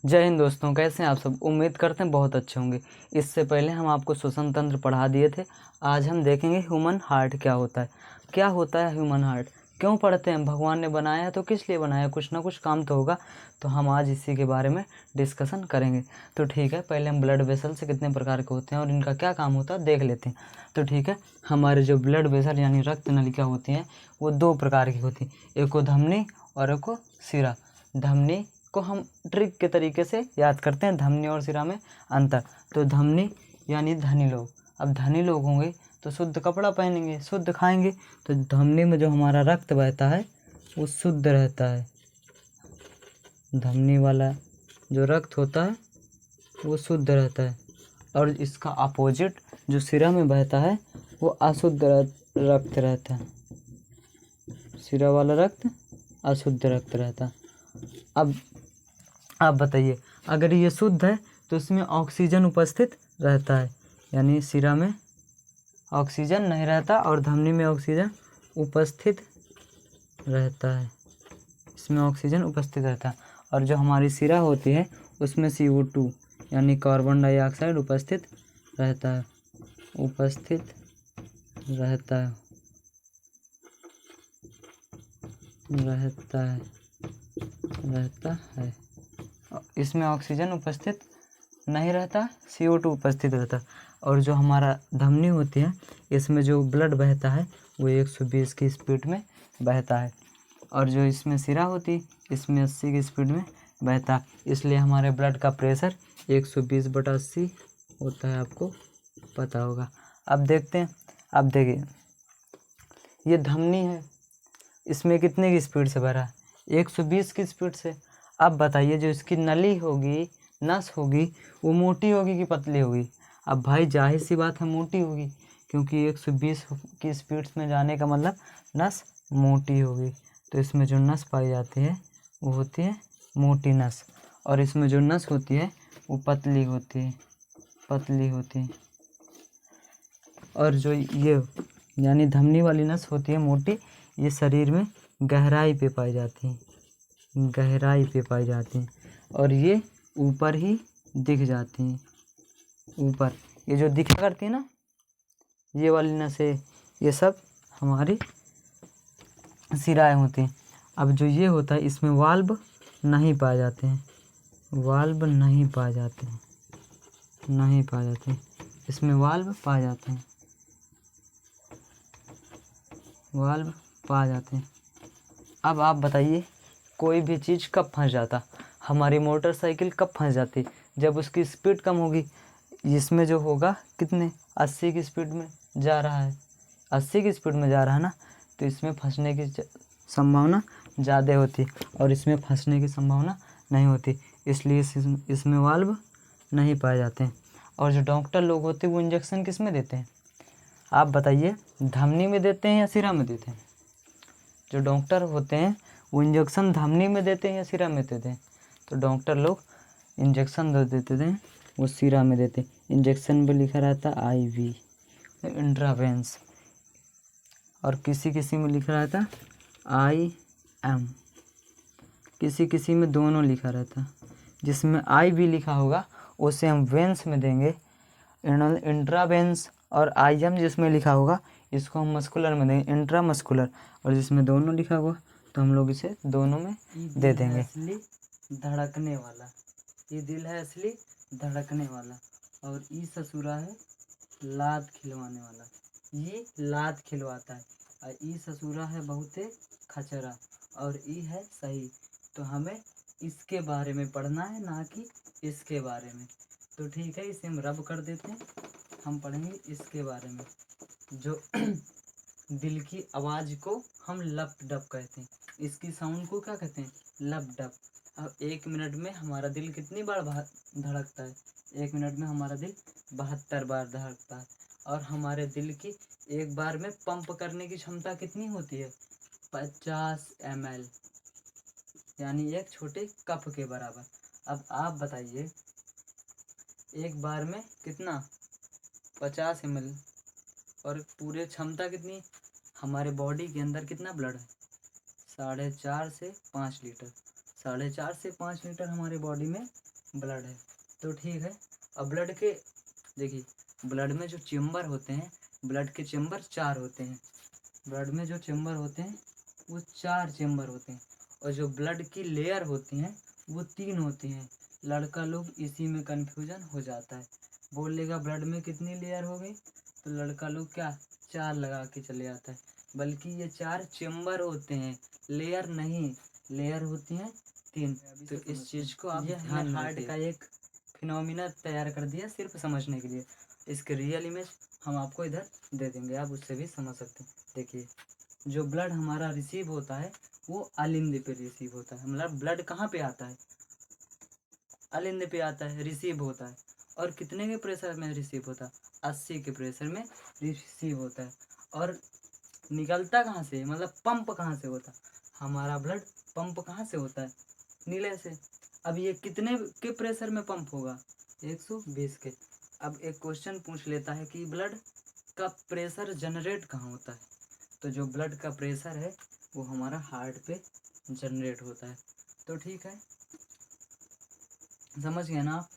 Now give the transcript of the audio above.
जय हिंद दोस्तों, कैसे हैं आप सब। उम्मीद करते हैं बहुत अच्छे होंगे। इससे पहले हम आपको श्वसन तंत्र पढ़ा दिए थे। आज हम देखेंगे ह्यूमन हार्ट क्या होता है। क्या होता है ह्यूमन हार्ट, क्यों पढ़ते हैं, भगवान ने बनाया है तो किस लिए बनाया, कुछ ना कुछ काम तो होगा। तो हम आज इसी के बारे में डिस्कशन करेंगे। तो ठीक है, पहले हम ब्लड वेसल से कितने प्रकार के होते हैं और इनका क्या काम होता है देख लेते हैं। तो ठीक है, हमारे जो ब्लड वेसल यानी रक्त नलिका होती हैं वो दो प्रकार की होती हैं, एक को धमनी और एक को सिरा। धमनी को हम ट्रिक के तरीके से याद करते हैं, धमनी और सिरा में अंतर। तो धमनी यानी धनी लोग, अब धनी लोग होंगे तो शुद्ध कपड़ा पहनेंगे, शुद्ध खाएंगे, तो धमनी में जो हमारा रक्त बहता है वो शुद्ध रहता है। धमनी वाला जो रक्त होता है वो शुद्ध रहता है, और इसका अपोजिट जो सिरा में बहता है वो अशुद्ध रक्त रहता है। सिरा वाला रक्त अशुद्ध रक्त रहता है। अब आप बताइए, अगर ये शुद्ध है तो इसमें ऑक्सीजन उपस्थित रहता है, यानी सिरा में ऑक्सीजन नहीं रहता और धमनी में ऑक्सीजन उपस्थित रहता है। इसमें ऑक्सीजन उपस्थित रहता है, और जो हमारी सिरा होती है उसमें CO2 यानी कार्बन डाइऑक्साइड उपस्थित रहता है। उपस्थित रहता है रहता है रहता है इसमें ऑक्सीजन उपस्थित नहीं रहता, CO2 उपस्थित रहता। और जो हमारा धमनी होती है इसमें जो ब्लड बहता है वो 120 की स्पीड में बहता है, और जो इसमें सिरा होती इसमें 80 की स्पीड में बहता है। इसलिए हमारे ब्लड का प्रेशर 120/80 होता है, आपको पता होगा। अब देखते हैं, अब देखिए ये धमनी है, इसमें कितने की स्पीड से भरा है, 120 की स्पीड से। अब बताइए जो इसकी नली होगी, नस होगी, वो मोटी होगी कि पतली होगी। अब भाई जाहिर सी बात है मोटी होगी, क्योंकि 120 की स्पीड में जाने का मतलब नस मोटी होगी। तो इसमें जो नस पाई जाती है वो होती है मोटी नस, और इसमें जो नस होती है वो पतली होती है, पतली होती है। और जो ये यानी धमनी वाली नस होती है मोटी, ये शरीर में गहराई पे पाई जाती है, गहराई पे पाई जाती हैं, और ये ऊपर ही दिख जाती हैं। ऊपर ये जो दिखा करती है ना, ये वाली नसें, ये सब हमारी सिराएं होती हैं। अब जो ये होता है इसमें वाल्व नहीं पाए जाते हैं, वाल्व नहीं पाए जाते हैं, नहीं पाए जाते हैं। इसमें वाल्व पाए जाते हैं, वाल्व पाए जाते हैं। अब आप बताइए कोई भी चीज़ कब फंस जाता, हमारी मोटरसाइकिल कब फंस जाती, जब उसकी स्पीड कम होगी। इसमें जो होगा कितने 80 की स्पीड में जा रहा है, 80 की स्पीड में जा रहा है ना, तो इसमें फंसने की संभावना ज़्यादा होती, और इसमें फंसने की संभावना नहीं होती। इसलिए इसमें वाल्व नहीं पाए जाते हैं। और जो डॉक्टर लोग होते हैं वो इंजेक्शन किस में देते हैं, आप बताइए, धमनी में देते हैं या सिरा में देते हैं। जो डॉक्टर होते हैं वो इंजेक्शन धमनी में देते हैं या सिरा में देते हैं। तो डॉक्टर लोग इंजेक्शन दे देते थे, वो सिरा में देते। इंजेक्शन में लिखा रहता IV इंट्रावेंस, और किसी किसी में लिखा रहता IM, किसी किसी में दोनों लिखा रहता। जिसमें IV लिखा होगा उसे हम वेंस में देंगे, इंट्रावेंस, और IM जिसमें लिखा होगा इसको हम मस्कुलर में देंगे, इंट्रामस्कुलर। और जिसमें दोनों लिखा होगा तो हम लोग इसे दोनों में दे देंगे। असली धड़कने वाला, ये दिल है असली धड़कने वाला, और ई ससुरा है लात खिलवाने वाला, ये लात खिलवाता है। और ई ससुरा है बहुते खचरा, और ई है सही। तो हमें इसके बारे में पढ़ना है, ना कि इसके बारे में। तो ठीक है, इसे हम रब कर देते हैं, हम पढ़ेंगे इसके बारे में। जो दिल की आवाज़ को हम लप डप कहते हैं, इसकी साउंड को क्या कहते हैं, लप डप। अब 1 मिनट में हमारा दिल कितनी बार धड़कता है, 1 मिनट में हमारा दिल 72 बार धड़कता है। और हमारे दिल की एक बार में पंप करने की क्षमता कितनी होती है, 50 ml, यानी एक छोटे कप के बराबर। अब आप बताइए एक बार में कितना, 50 ml, और पूरे क्षमता कितनी, हमारे बॉडी के अंदर कितना ब्लड है, 4.5 से 5 लीटर, 4.5 से 5 लीटर हमारे बॉडी में ब्लड है। तो ठीक है, अब ब्लड के देखिए, ब्लड में जो चेम्बर होते हैं, ब्लड के चेम्बर 4 होते हैं। ब्लड में जो चेम्बर होते हैं वो 4 चेम्बर होते हैं, और जो ब्लड की लेयर होती हैं वो 3 होती हैं। लड़का लोग इसी में कन्फ्यूजन हो जाता है, बोल लेगा ब्लड में कितनी लेयर हो गई, तो लड़का लोग क्या 4 लगा के चले जाता है, बल्कि ये 4 चेम्बर होते हैं, लेयर नहीं, लेयर होती हैं 3। तो इस चीज़ को आप ध्यान में हार्ट का एक फिनोमिना तैयार कर दिया सिर्फ समझने के लिए। इसके रियल इमेज हम आपको इधर दे देंगे, आप उससे भी समझ सकते हैं। देखिए, जो ब्लड हमारा रिसीव होता है वो अलिंद पे रिसीव होता है, मतलब ब्लड कहाँ पे आता है, अलिंद पे आता है, रिसीव होता है। और कितने के प्रेशर में रिसीव होता है, 80 के प्रेशर में रिसीव होता है। और निकलता कहाँ से, मतलब पंप कहाँ से होता है, हमारा ब्लड पंप कहाँ से होता है, नीले से। अब ये कितने के प्रेशर में पंप होगा, 120 के। अब एक क्वेश्चन पूछ लेता है कि ब्लड का प्रेशर जनरेट कहाँ होता है, तो जो ब्लड का प्रेशर है वो हमारा हार्ट पे जनरेट होता है। तो ठीक है, समझ गए ना आप।